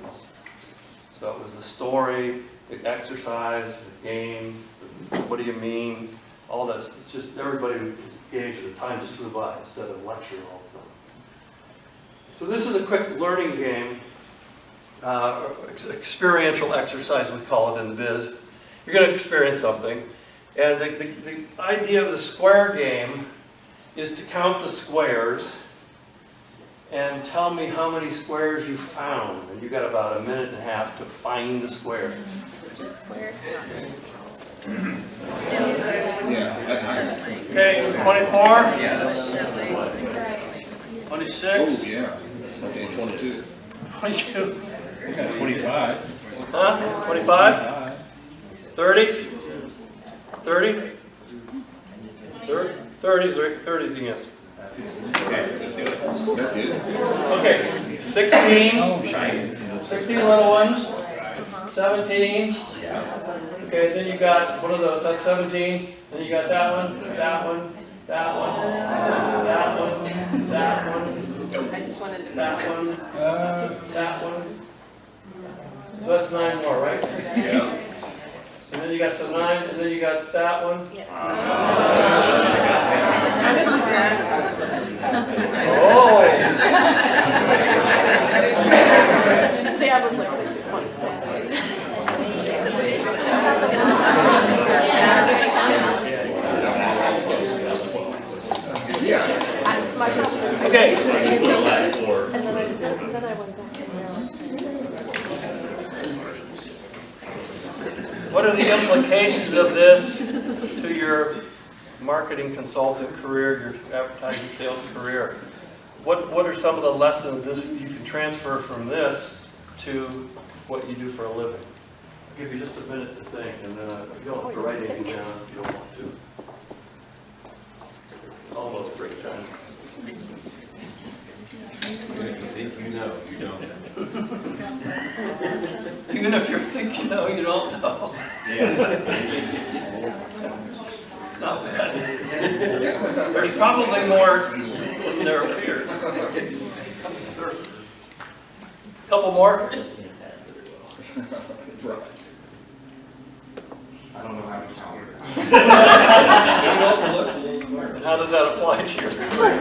methods. So it was the story, the exercise, the game, what do you mean, all that. It's just everybody was engaged at the time just flew by instead of lecturing all the time. So this is a quick learning game, experiential exercise we call it in the biz. You're going to experience something. And the idea of the square game is to count the squares and tell me how many squares you found. And you got about 1.5 minutes to find the squares. Just squares. Okay, 24? Yeah. 26? Oh, yeah. Okay, 22. 22? 25. Huh? 25? 30? 30? 30 is the answer. Okay, 16. 16 little ones. 17. Okay, then you got one of those, that's 17. Then you got that one, that one, that one, that one, that one. I just wanted to That one, that one. So that's 9 more, right? Yeah. And then you got some 9, and then you got that one. Oh! See, I was like 60 points. Okay. And then I did this, and then I went back and now. What are the implications of this to your marketing consultant career, your advertising sales career? What are some of the lessons you can transfer from this to what you do for a living? I'll give you just a minute to think, and then you don't have to write anything down if you don't want to. It's almost break time. You know, you don't. Even if you think you know, you don't know. It's not bad. There's probably more than there appears. Couple more? I don't know how to count. How does that apply to your career?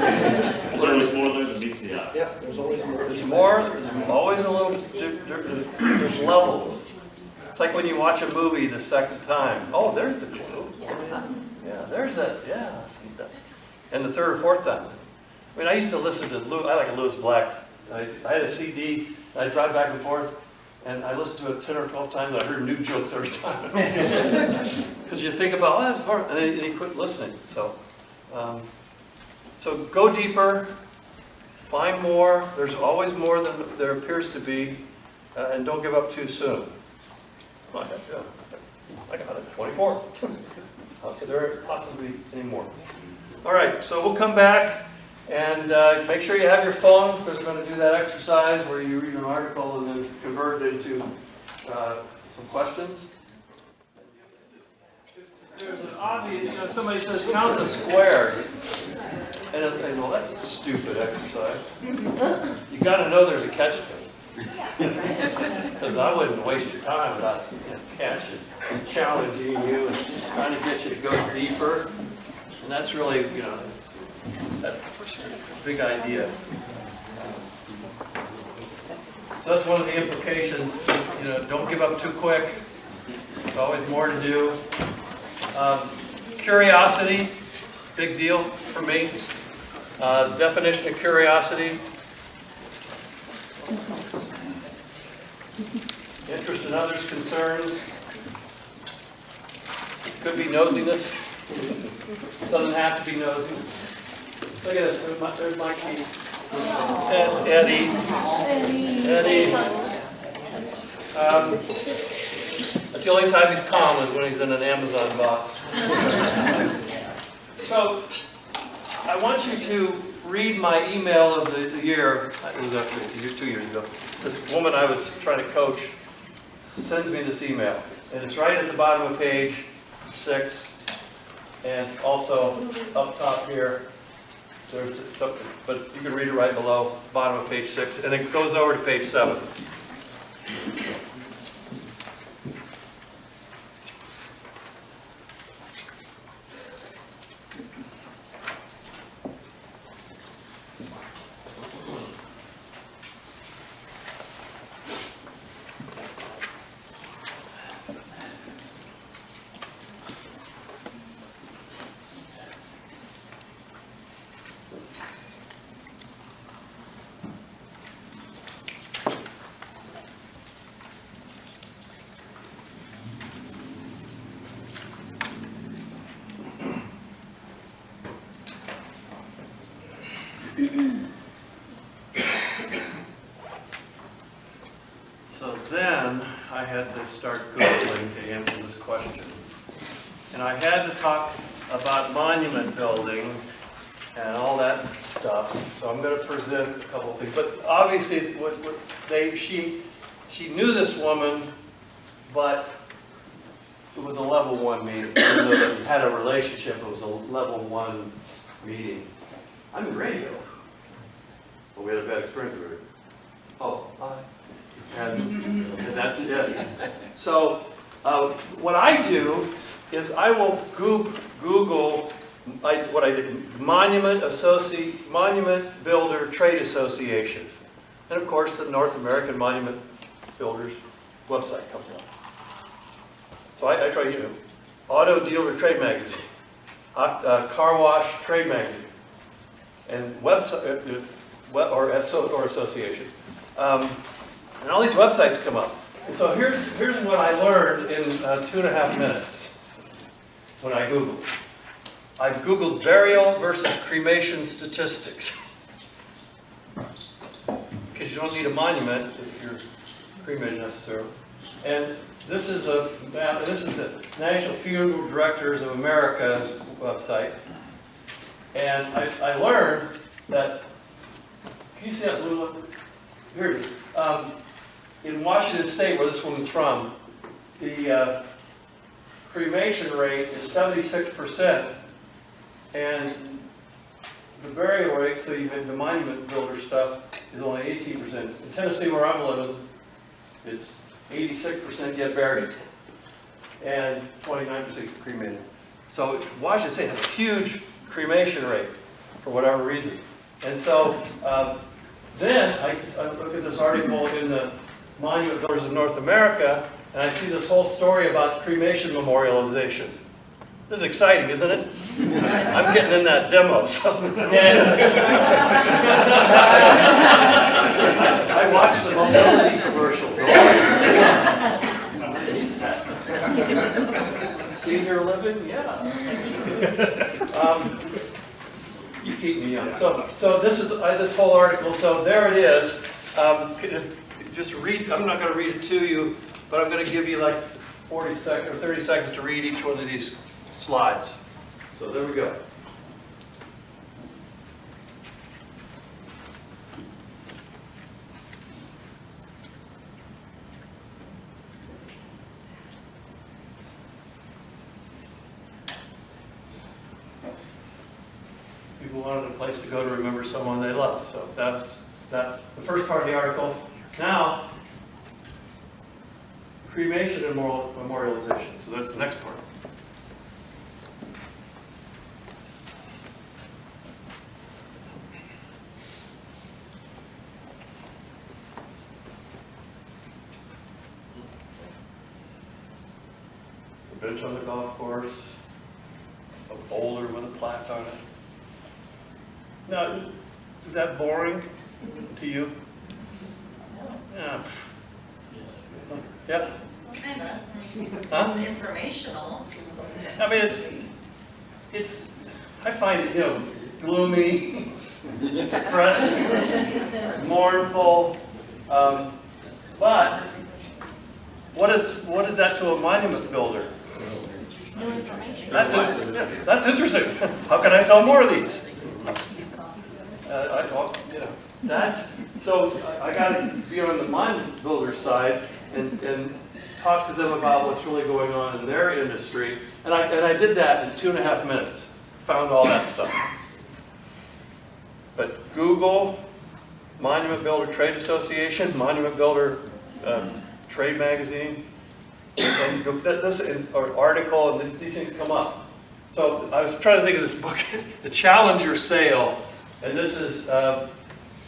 There's always more there than meets the eye. Yeah, there's always more. There's more, there's always a little, there's levels. It's like when you watch a movie the second time. Oh, there's the clue. Yeah, there's that, yeah, see that. And the third or fourth time. I mean, I used to listen to, I like Lewis Black. I had a CD, I'd drive back and forth, and I listened to it 10 or 12 times, and I heard new jokes every time. Because you think about, oh, that's hard, and then you quit listening. So go deeper, find more. There's always more than there appears to be, and don't give up too soon. I got it, 24. How could there possibly any more? All right, so we'll come back and make sure you have your phone, because we're going to do that exercise where you read an article and then convert it into some questions. There's an obvious, somebody says count the squares. And well, that's a stupid exercise. You got to know there's a catch to it. Because I wouldn't waste your time without catch and challenging you and trying to get you to go deeper. And that's really, that's a big idea. So that's one of the implications. Don't give up too quick. There's always more to do. Curiosity, big deal for me. Definition of curiosity. Interest in others' concerns. Could be nosiness. Doesn't have to be nosiness. Look at this. There's my key. That's Eddie. Eddie. That's the only time he's calm is when he's in an Amazon box. So, I want you to read my email of the year. It was actually 2 years ago. This woman I was trying to coach sends me this email. And it's right at the bottom of page 6. And also up top here. But you can read it right below, bottom of page 6. And it goes over to page 7. So then I had to start Googling to answer this question. And I had to talk about monument building and all that stuff. So I'm going to present a couple of things. But obviously, she knew this woman, but it was a level 1 meeting. Even though they had a relationship, it was a level 1 meeting. I'm in radio. Well, we had a bad experience with it. Oh, hi. And that's it. So what I do is I will Google what I did, Monument Builder Trade Association. And of course, the North American Monument Builders website comes up. So I try, Auto Dealer Trade Magazine, Car Wash Trade Magazine, and website, or association. And all these websites come up. And so here's what I learned in 2.5 minutes when I Googled. I Googled burial versus cremation statistics. Because you don't need a monument if you're cremated necessarily. And this is a map, this is the National Funeral Directors of America's website. And I learned that, can you see that blue one? Here it is. In Washington State, where this woman's from, the cremation rate is 76%, and the burial rate, so you have the monument builder stuff, is only 18%. In Tennessee, where I'm living, it's 86% get buried, and 29% get cremated. So Washington State has a huge cremation rate, for whatever reason. And so then I look at this article in the Monument Builders of North America, and I see this whole story about cremation memorialization. This is exciting, isn't it? I'm getting in that demo. So. I watched the mobility commercials. Senior living, yeah. You keep me young. So this is this whole article. So there it is. Just read. I'm not going to read it to you, but I'm going to give you like 40 seconds or 30 seconds to read each one of these slides. So there we go. People wanted a place to go to remember someone they loved. So that's the first part of the article. Now, cremation and memorialization. So that's the next part. A bench on the golf course, a boulder with a plaque on it. Now, is that boring to you? Yeah. Yes? Kinda. Huh? It's informational. I mean, it's. I find it, gloomy, depressing, mournful. But what is that to a monument builder? No information. That's interesting. How can I sell more of these? So I got to be on the monument builder side and talk to them about what's really going on in their industry. And I did that in 2.5 minutes. Found all that stuff. But Google, Monument Builder Trade Association, Monument Builder trade magazine, and this or article, and these things come up. So I was trying to think of this book, The Challenger Sale, and this is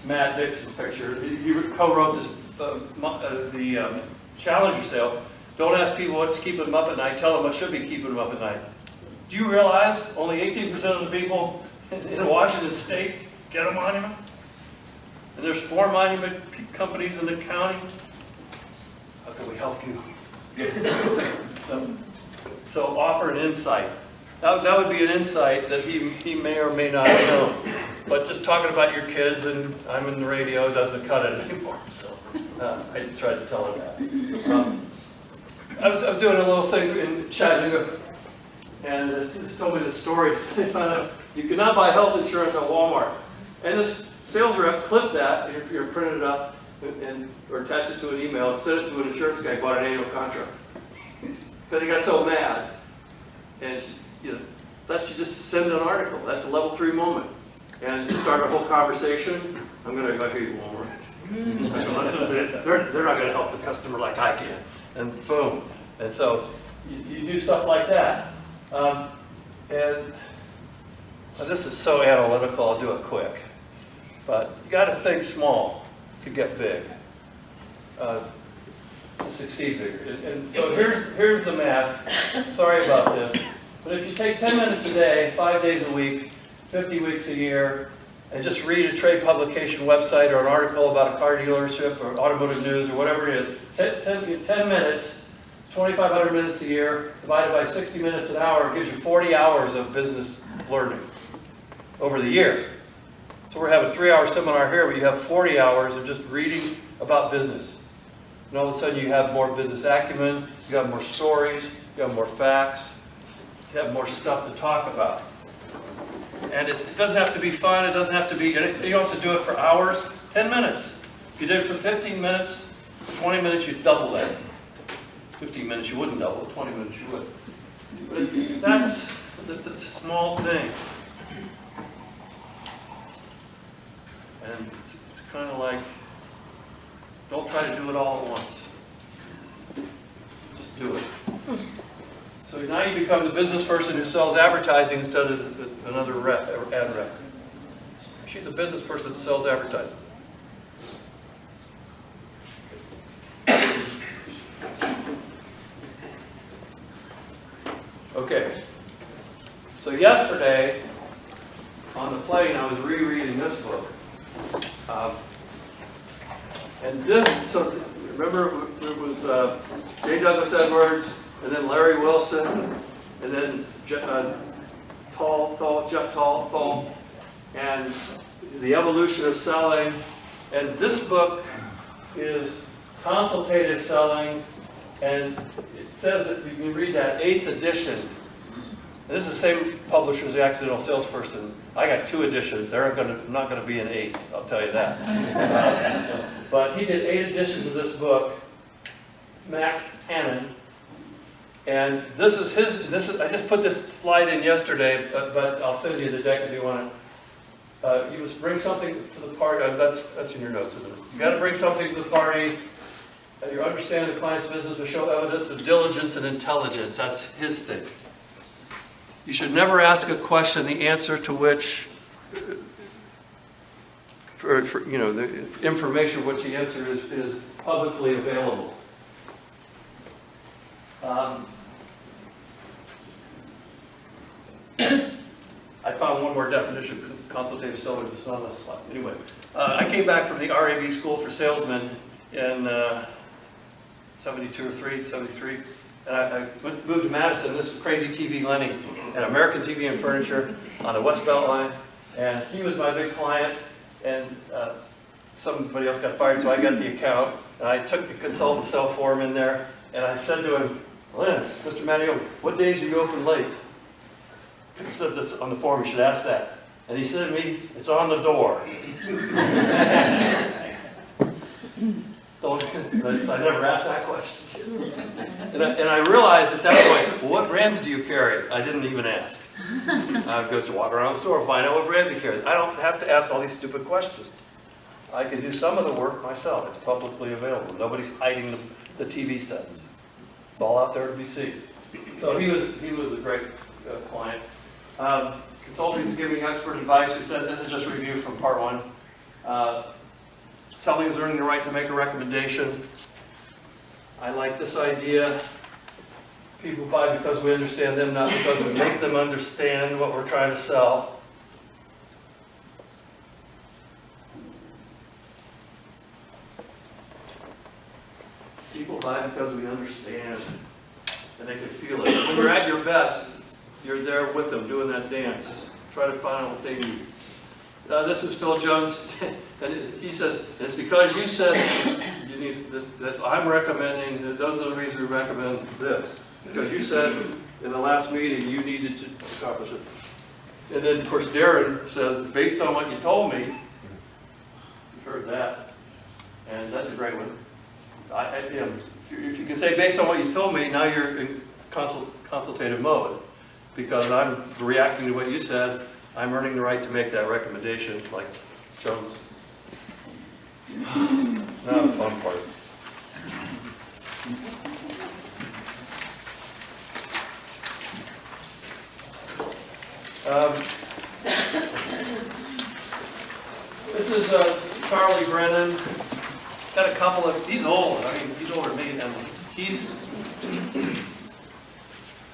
Matt Dixon's picture. He co-wrote this, the Challenger Sale. Don't ask people what's keeping them up at night, tell them what should be keeping them up at night. Do you realize only 18% of the people in Washington State get a monument? And there's 4 monument companies in the county. How can we help you? So offer an insight. That would be an insight that he may or may not have known. But just talking about your kids and I'm in the radio doesn't cut it anymore. So I tried to tell her that. I was doing a little thing in Chattanooga, and it just told me this story. They found out you cannot buy health insurance at Walmart. And this sales rep clipped that, you printed it up, or attached it to an email, and sent it to an insurance guy, bought an annual contract. Because he got so mad. And that's you just send an article. That's a level 3 moment. And you start a whole conversation. I'm going to go here, Walmart. They're not going to help the customer like I can. And boom. And so you do stuff like that. And this is so analytical, I'll do it quick. But you got to think small to get big, to succeed bigger. And so here's the math. Sorry about this. But if you take 10 minutes a day, 5 days a week, 50 weeks a year, and just read a trade publication website or an article about a car dealership or automotive news or whatever it is, 10 minutes, it's 2,500 minutes a year, divided by 60 minutes an hour, gives you 40 hours of business learning over the year. So we're having a 3-hour seminar here, but you have 40 hours of just reading about business. And all of a sudden you have more business acumen, you have more stories, you have more facts, you have more stuff to talk about. And it doesn't have to be fun, it doesn't have to be, you don't have to do it for hours, 10 minutes. If you did it for 15 minutes, 20 minutes, you'd double that. 15 minutes you wouldn't double, 20 minutes you would. But that's the small thing. And it's kind of like, don't try to do it all at once. Just do it. So now you become the business person who sells advertising instead of another ad rep. She's a business person that sells advertising. Okay. So yesterday, on the plane, I was rereading this book. And this, so remember it was J. Douglas Edwards, and then Larry Wilson, and then Jeff Tall, and The Evolution of Selling. And this book is consultative selling, and it says that you can read that 8th edition. And this is the same publisher as The Accidental Salesperson. I got 2 editions. They're not going to be an 8th, I'll tell you that. But he did 8 editions of this book, Mac Hannon. And this is his. I just put this slide in yesterday, but I'll send you the deck if you want it. You must bring something to the party. That's in your notes, isn't it? You got to bring something to the party. You understand the client's business will show evidence of diligence and intelligence. That's his thing. You should never ask a question, the answer to which, the information which the answer is publicly available. I found one more definition because consultative selling is on this slide. Anyway, I came back from the RAB School for Salesmen in 72 or 73. And I moved to Madison. This is Crazy TV Lenny and American TV and Furniture on the West Belt Line. And he was my big client. And somebody else got fired, so I got the account. And I took the consult and sell form in there. And I said to him, Lynn, Mr. Matteo, what days are you open late? It said this on the form, you should ask that. And he said to me, it's on the door. I never asked that question. And I realized at that point, well, what brands do you carry? I didn't even ask. I would go to walk around the store and find out what brands he carries. I don't have to ask all these stupid questions. I can do some of the work myself. It's publicly available. Nobody's hiding the TV sets. It's all out there to be seen. So he was a great client. Consulting giving expert advice. We said this is just review from part 1. Selling is earning the right to make a recommendation. I like this idea. People buy because we understand them, not because we make them understand what we're trying to sell. People buy because we understand, and they can feel it. When you're at your best, you're there with them doing that dance. Try to find out what they need. This is Phil Jones, and he says, it's because you said you need that I'm recommending, that those are the reasons we recommend this. Because you said in the last meeting you needed to accomplish it. And then, of course, Darren says, based on what you told me, you've heard that, and that's a great one. If you can say, based on what you told me, now you're in consultative mode. Because I'm reacting to what you said, I'm earning the right to make that recommendation, like Jones. Now the fun part. This is Charlie Brennan. Got a couple of, he's old, I mean, he's older than me, and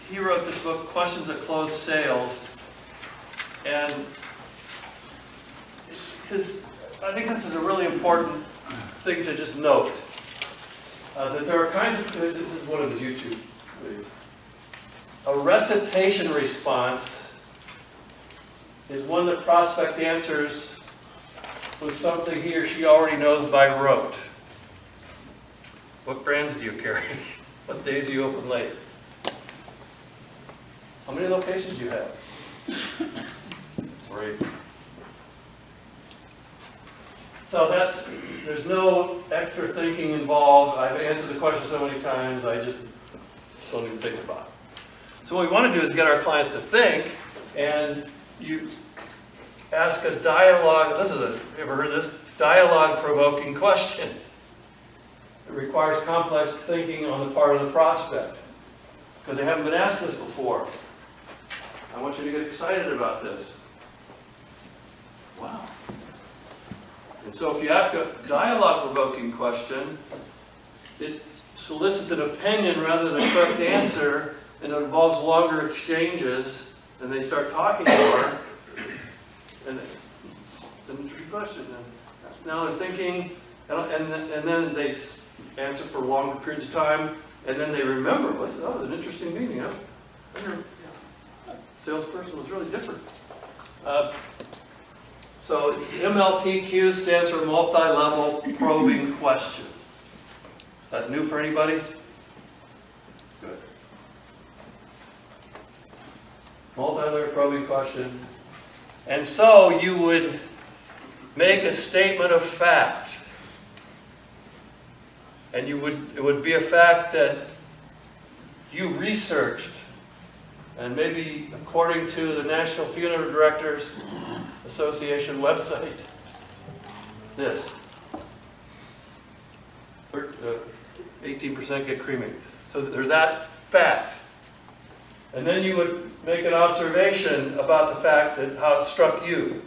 he wrote this book, Questions That Close Sales, and I think this is a really important thing to just note, that there are kinds of, this is one of his YouTube videos. A recitation response is one that prospect answers with something he or she already knows by rote. What brands do you carry? What days do you open late? How many locations do you have? 3. So there's no extra thinking involved. I've answered the question so many times, I just don't even think about it. So what we want to do is get our clients to think, and you ask a dialogue, you ever heard this? Dialogue-provoking question. It requires complex thinking on the part of the prospect, because they haven't been asked this before. I want you to get excited about this. Wow. And so if you ask a dialogue-provoking question, it solicits an opinion rather than a correct answer, and it involves longer exchanges, and they start talking more. And it's an interesting question. Now they're thinking, and then they answer for longer periods of time, and then they remember, that was an interesting meeting. Huh? Salesperson was really different. So MLPQ stands for multi-level probing question. Is that new for anybody? Good. Multi-level probing question. And so you would make a statement of fact. And it would be a fact that you researched. And maybe according to the National Funeral Directors Association website, this. 18% get cremated. So there's that fact. And then you would make an observation about the fact that how it struck you.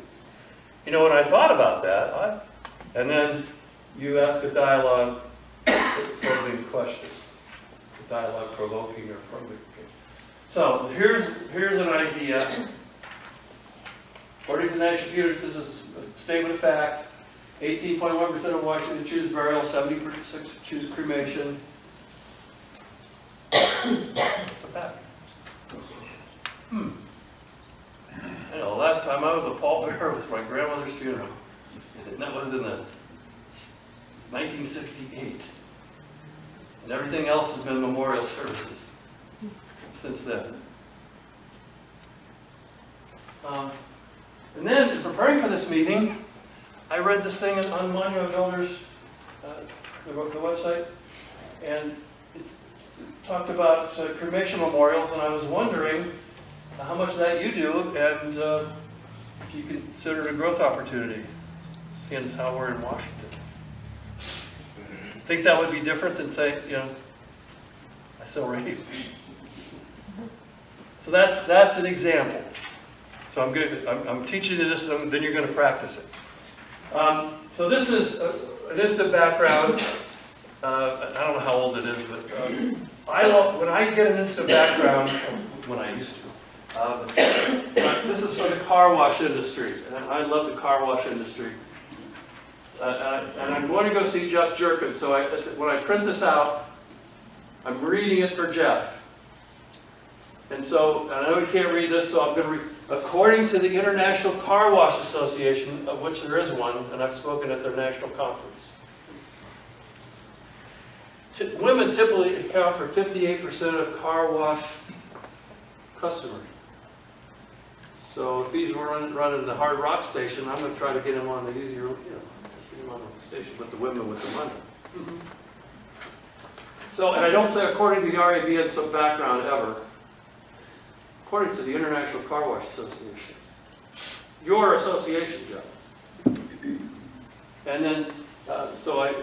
You know, when I thought about that, and then you ask a dialogue probing question. Dialogue provoking or probing. So here's an idea. According to the National Funeral, this is a statement of fact. 18.1% of Washington choose burial, 70% choose cremation. It's a fact. I know, last time I was a pallbearer was my grandmother's funeral. And that was in the 1968. And everything else has been memorial services since then. And then, in preparing for this meeting, I read this thing on Monument Builders, the website, and it talked about cremation memorials, and I was wondering how much of that you do, and if you consider it a growth opportunity. seeing as how we're in Washington. Think that would be different than say, I sell radio. So that's an example. So I'm teaching you this, then you're going to practice it. So this is an instant background. I don't know how old it is, but when I get an instant background, when I used to, this is for the car wash industry. And I love the car wash industry. And I'm going to go see Jeff Jerkins. So when I print this out, I'm reading it for Jeff. And so, I know you can't read this, so I'm going to read. According to the International Car Wash Association, of which there is one, and I've spoken at their national conference, women typically account for 58% of car wash customers. So if he's running the Hard Rock station, I'm going to try to get him on the easier, get him on the station with the women with the money. So, and I don't say according to the RAB in some background ever. According to the International Car Wash Association. Your association, Jeff. And then, so I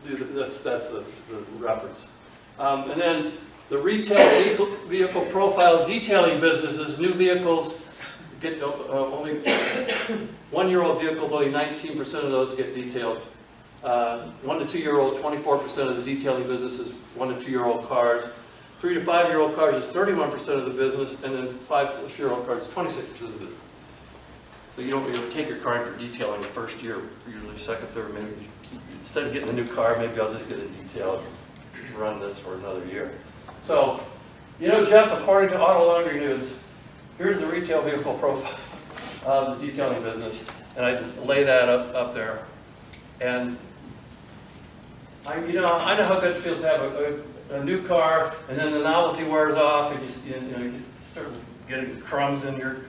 do that's the reference. And then the retail vehicle profile detailing businesses, new vehicles get only 1-year-old vehicles, only 19% of those get detailed. 1 to 2-year-old, 24% of the detailing businesses, 1 to 2-year-old cars. 3 to 5-year-old cars is 31% of the business, and then 5-year-old cars is 26% of the business. So you don't take your car in for detailing the first year, usually second, third, maybe. Instead of getting a new car, maybe I'll just get a detail and run this for another year. So, Jeff, according to Auto Laundry News, here's the retail vehicle profile of the detailing business, and I lay that up there. And I know how good it feels to have a new car, and then the novelty wears off, and you start getting crumbs in your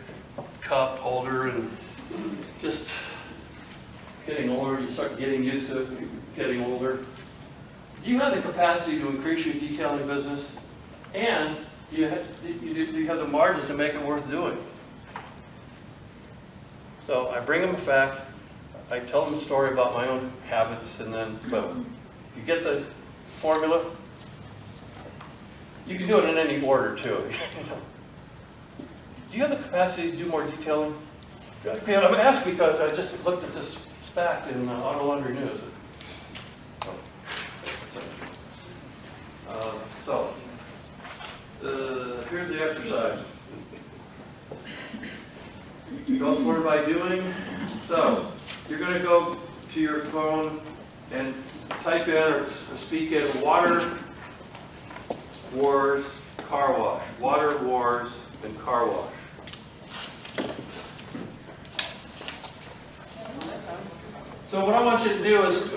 cup holder, and just getting older. You start getting used to getting older. Do you have the capacity to increase your detailing business, and do you have the margins to make it worth doing? So I bring them a fact. I tell them a story about my own habits, and then boom. You get the formula. You can do it in any order, too. Do you have the capacity to do more detailing? I'm asked because I just looked at this fact in Auto Laundry News. Here's the exercise. What am I doing? So, you're going to go to your phone and type in or speak in water wars, car wash. Water wars and car wash. So what I want you to do is,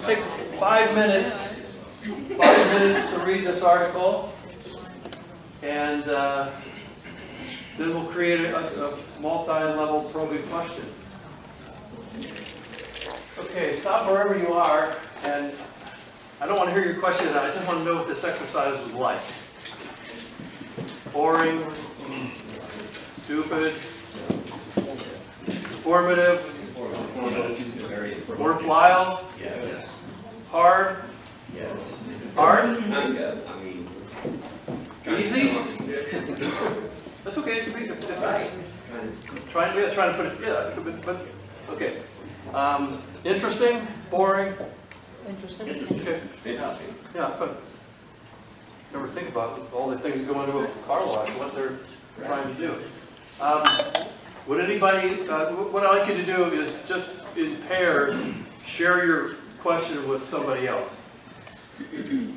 take 5 minutes to read this article, and then we'll create a multi-level probing question. Okay, stop wherever you are, and I don't want to hear your question. I just want to know what this exercise was like. Boring, stupid, informative, worthwhile, Yes. hard, Yes. hard, I'm good. I mean. easy. That's okay. Trying to put it. But okay. Interesting, boring. Interesting. Okay. Yeah, fun. Never think about all the things that go into a car wash, what they're trying to do. Would anybody, what I'd like you to do is just in pairs, share your question with somebody else.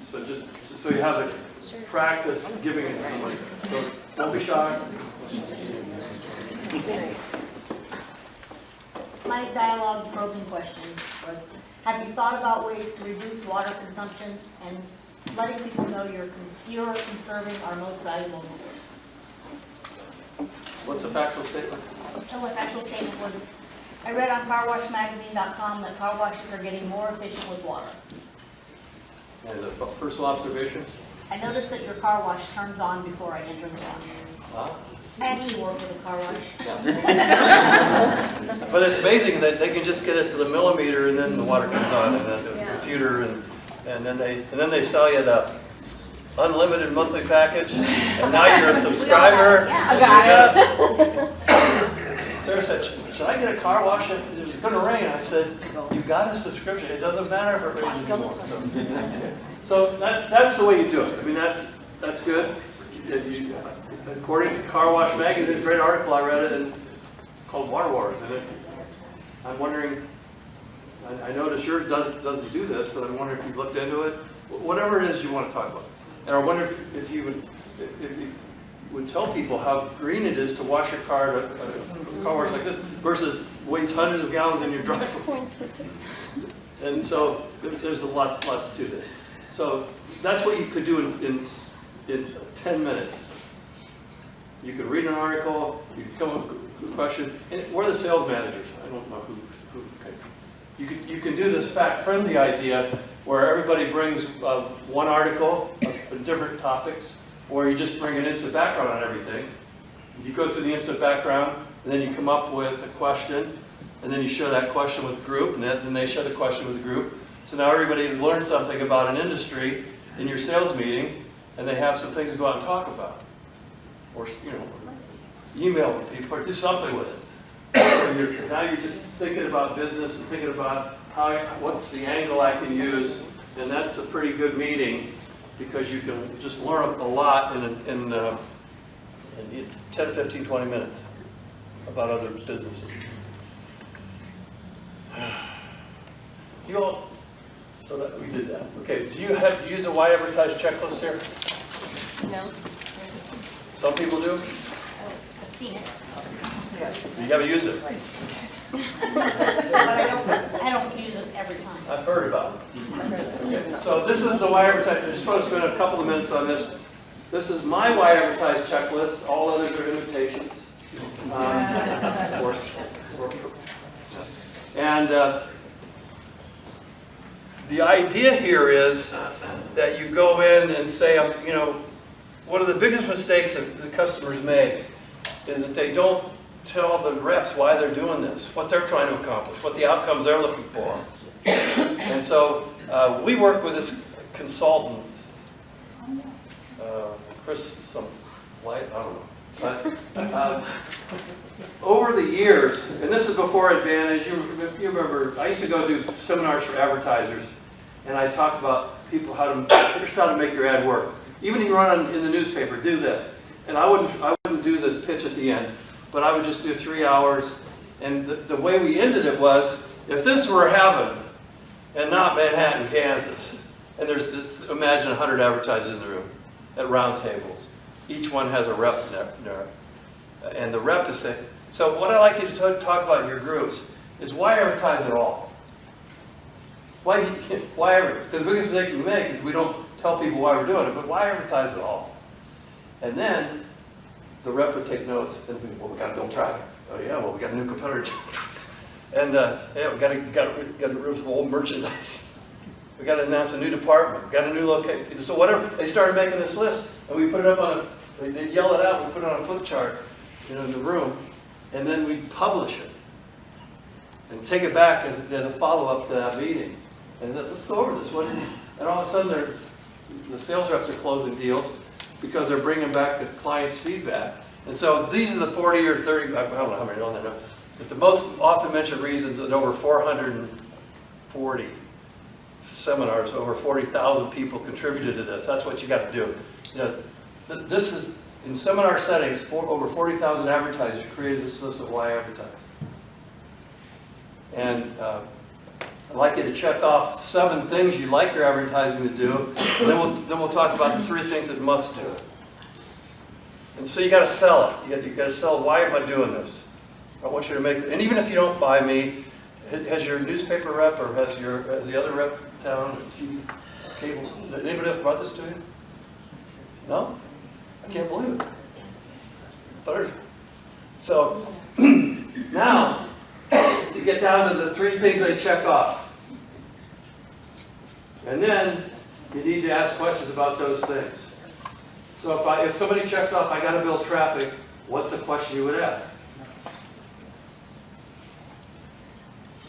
So just so you have it practice giving it to somebody. So don't be shy. My dialogue probing question was, have you thought about ways to reduce water consumption and letting people know you're conserving our most valuable resource? What's a factual statement? So my factual statement was, I read on carwashmagazine.com that car washes are getting more efficient with water. And a personal observation? I noticed that your car wash turns on before I enter the laundry room. I actually work with a car wash. But it's amazing that they can just get it to the millimeter and then the water comes on and then the computer and then they sell you the unlimited monthly package and now you're a subscriber. Yeah. Sarah said, should I get a car wash? It was going to rain. I said, you got a subscription. It doesn't matter if it rains anymore. So that's the way you do it. I mean, that's good. According to Car Wash Magazine, there's a great article I read it called Water Wars. And I'm wondering, I noticed yours doesn't do this, and I'm wondering if you've looked into it. Whatever it is you want to talk about. And I wonder if you would tell people how green it is to wash your car at a car wash like this versus waste hundreds of gallons in your driveway. And so there's lots to this. So that's what you could do in 10 minutes. You could read an article, you could come up with a question. And we're the sales managers. I don't know who you can do this fact frenzy idea where everybody brings one article of different topics, or you just bring an instant background on everything. You go through the instant background, and then you come up with a question, and then you share that question with the group, and then they share the question with the group. So now everybody learns something about an industry in your sales meeting, and they have some things to go out and talk about. Or, email with people, or do something with it. Now you're just thinking about business and thinking about what's the angle I can use, and that's a pretty good meeting because you can just learn a lot in 10, 15, 20 minutes about other businesses. You all, so that we did that. Okay, do you use a why advertise checklist here? No. Some people do. I've seen it, You haven't used it. but I don't use it every time. I've heard about it. Okay. So this is the why advertise. I just want to spend a couple of minutes on this. This is my why advertise checklist. All others are imitations. Of course. And the idea here is that you go in and say, one of the biggest mistakes that the customers make is that they don't tell the reps why they're doing this, what they're trying to accomplish, what the outcomes they're looking for. And so we work with this consultant, Chris, I don't know. But, over the years, and this is before Advantage, you remember, I used to go do seminars for advertisers, and I talked about people here's how to make your ad work. Even if you run in the newspaper, do this. And I wouldn't do the pitch at the end, but I would just do 3 hours. And the way we ended it was, if this were heaven and not Manhattan, Kansas, and imagine 100 advertisers in the room at round tables. Each one has a rep there. And the rep is saying, so what I'd like you to talk about in your groups is why advertise at all? Why advertise? Because the biggest mistake we make is we don't tell people why we're doing it, but why advertise at all? And then the rep would take notes and we got to build traffic. Oh yeah, well we got a new competitor. And yeah, we got to get rid of old merchandise. We got to announce a new department. We got a new location. So whatever, they started making this list, and we put it up on they'd yell it out. We put it on a flip chart, in the room, and then we publish it and take it back as a follow-up to that meeting. And let's go over this. And all of a sudden, the sales reps are closing deals because they're bringing back the client's feedback. And so these are the 40 or 30, I don't know how many on there now, but the most often mentioned reasons that over 440 seminars, over 40,000 people contributed to this. That's what you got to do. This is, in seminar settings, over 40,000 advertisers created this list of why advertise. And I'd like you to check off 7 things you'd like your advertising to do, and then we'll talk about the 3 things it must do. And so you got to sell it. You got to sell, why am I doing this? I want you to make, and even if you don't buy me, has your newspaper rep or has the other rep in town, cable, anybody else brought this to you? No? I can't believe it. So now, you get down to the 3 things they check off. And then you need to ask questions about those things. So if somebody checks off, I got to build traffic, what's a question you would ask?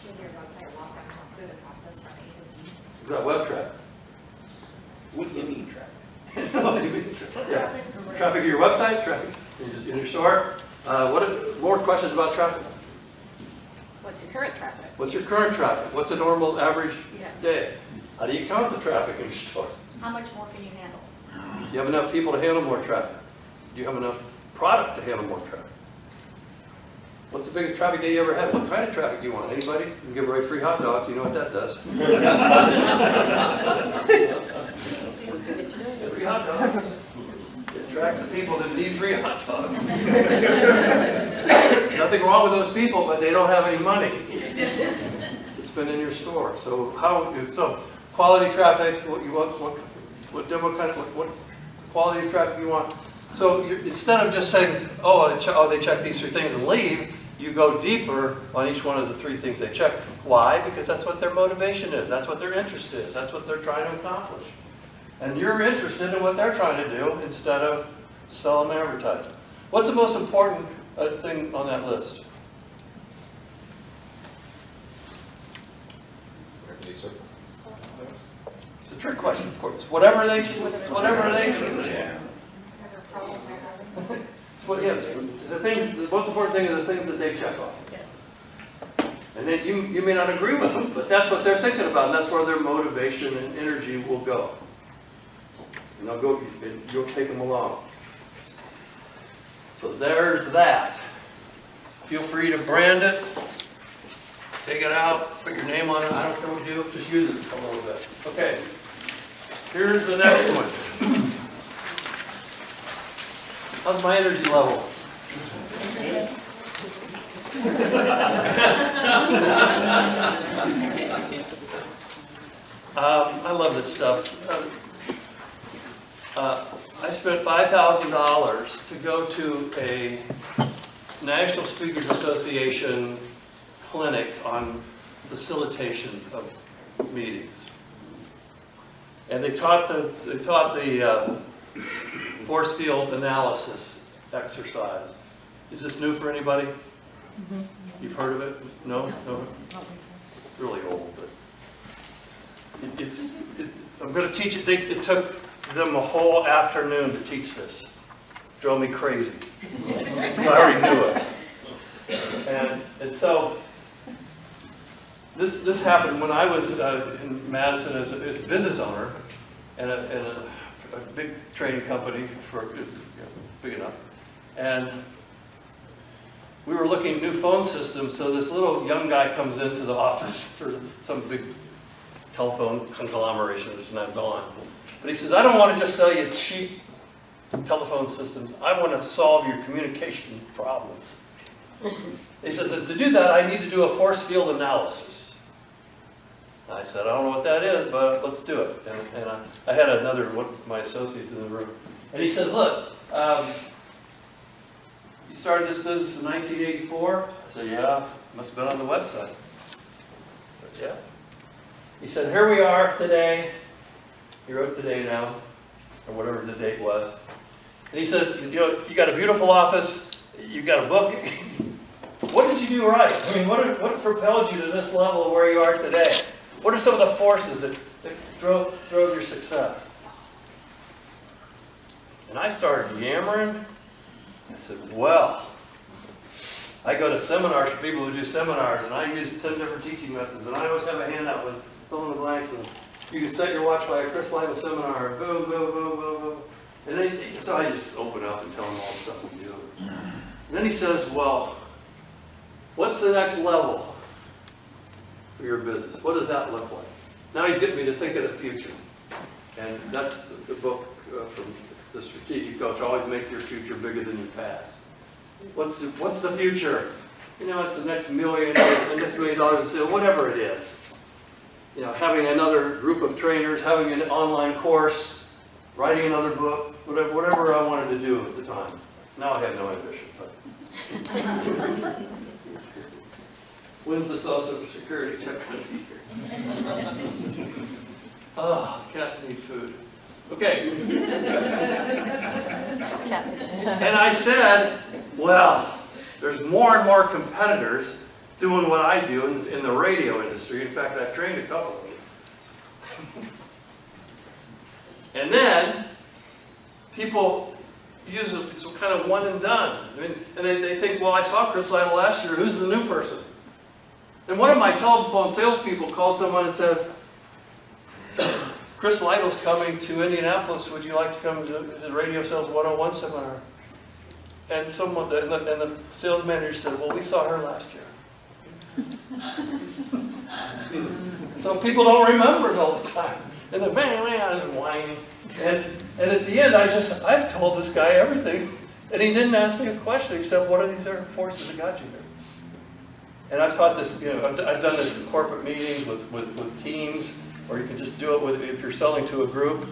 Does your website walk through the process from A to Z? Is that web traffic? What do you mean traffic? What do you mean, traffic? Yeah. Traffic to your website, traffic in your store. More questions about traffic? What's your current traffic? What's your current traffic? What's a normal average Yeah. day? How do you count the traffic in your store? How much more can you handle? Do you have enough people to handle more traffic? Do you have enough product to handle more traffic? What's the biggest traffic day you ever had? What kind of traffic do you want? Anybody? You can give away free hot dogs, you know what that does. Free hot dogs. It attracts the people that need free hot dogs. Nothing wrong with those people, but they don't have any money to spend in your store. So quality traffic, what you want, what quality of traffic you want. So instead of just saying, they check these 3 things and leave, you go deeper on each one of the 3 things they check. Why? Because that's what their motivation is. That's what their interest is. That's what they're trying to accomplish. And you're interested in what they're trying to do instead of sell them advertising. What's the most important thing on that list? It's a trick question, of course. Whatever they choose. Whatever problem they're having. It's the things. The most important thing are the things that they check off. And then you may not agree with them, but that's what they're thinking about, and that's where their motivation and energy will go. And you'll take them along. So there's that. Feel free to brand it, take it out, put your name on it. I don't care what you do, just use it a little bit. Okay. Here's the next one. How's my energy level? I love this stuff. I spent $5,000 to go to a National Speakers Association clinic on facilitation of meetings. And they taught the force field analysis exercise. Is this new for anybody? You've heard of it? No? No? It's really old, but I'm going to teach it. It took them a whole afternoon to teach this. Drove me crazy. I already knew it. And so this happened when I was in Madison as a business owner and a big training company big enough. And we were looking at new phone systems, so this little young guy comes into the office for some big telephone conglomeration that's now gone. But he says, I don't want to just sell you cheap telephone systems. I want to solve your communication problems. He says, and to do that, I need to do a force field analysis. And I said, I don't know what that is, but let's do it. And I had another one of my associates in the room. And he says, look, you started this business in 1984? I said, yeah, must have been on the website. I said, yeah. He said, here we are today. He wrote today now, or whatever the date was. And he said, you got a beautiful office, you got a book. What did you do right? I mean, what propelled you to this level of where you are today? What are some of the forces that drove your success? And I started yammering. I said, well, I go to seminars for people who do seminars, and I use 10 different teaching methods, and I always have a handout with fill in the blanks, and you can set your watch by a Chris Lyman seminar, boom, boom, boom, boom, boom. And then, so I just open up and tell him all the stuff we do. And then he says, well, what's the next level for your business? What does that look like? Now he's getting me to think of the future. And that's the book from the strategic coach, always make your future bigger than your past. What's the future? It's the next $1 million, the next $1 million in sales, whatever it is. Having another group of trainers, having an online course, writing another book, whatever I wanted to do at the time. Now I have no ambition. But when's the Social Security check going to be here? Oh, cats need food. Okay, Yeah, it's- and I said, well, there's more and more competitors doing what I do in the radio industry. In fact, I've trained a couple of them. And then people use it, it's kind of one and done. I mean, and they think, well, I saw Chris Lytle last year, who's the new person? And one of my telephone salespeople called someone and said, Chris Lytle's coming to Indianapolis, would you like to come to the Radio Sales 101 seminar? And the sales manager said, well, we saw her last year. So people don't remember it all the time. And then, man, I was whining. And at the end, I've told this guy everything. And he didn't ask me a question except, what are these other forces that got you here? And I've taught this, I've done this in corporate meetings with teams, or you can just do it if you're selling to a group.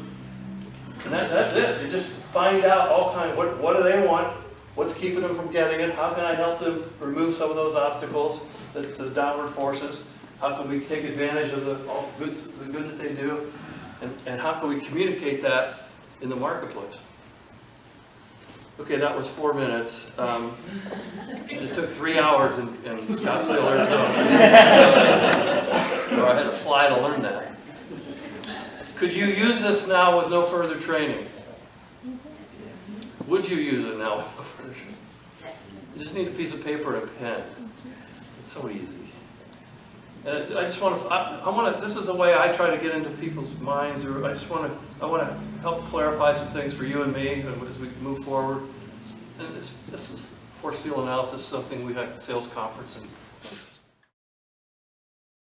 And that's it. You just find out all kinds, what do they want? What's keeping them from getting it? How can I help them remove some of those obstacles, the downward forces? How can we take advantage of the good that they do? And how can we communicate that in the marketplace? Okay, that was 4 minutes. It took 3 hours in Scottsdale, Arizona. Or I had to fly to learn that. Could you use this now with no further training? Would you use it now with no further training? You just need a piece of paper and a pen. It's so easy. And I just want to, this is the way I try to get into people's minds, or I want to help clarify some things for you and me as we move forward. And this is force field analysis, something we had at the sales conference, and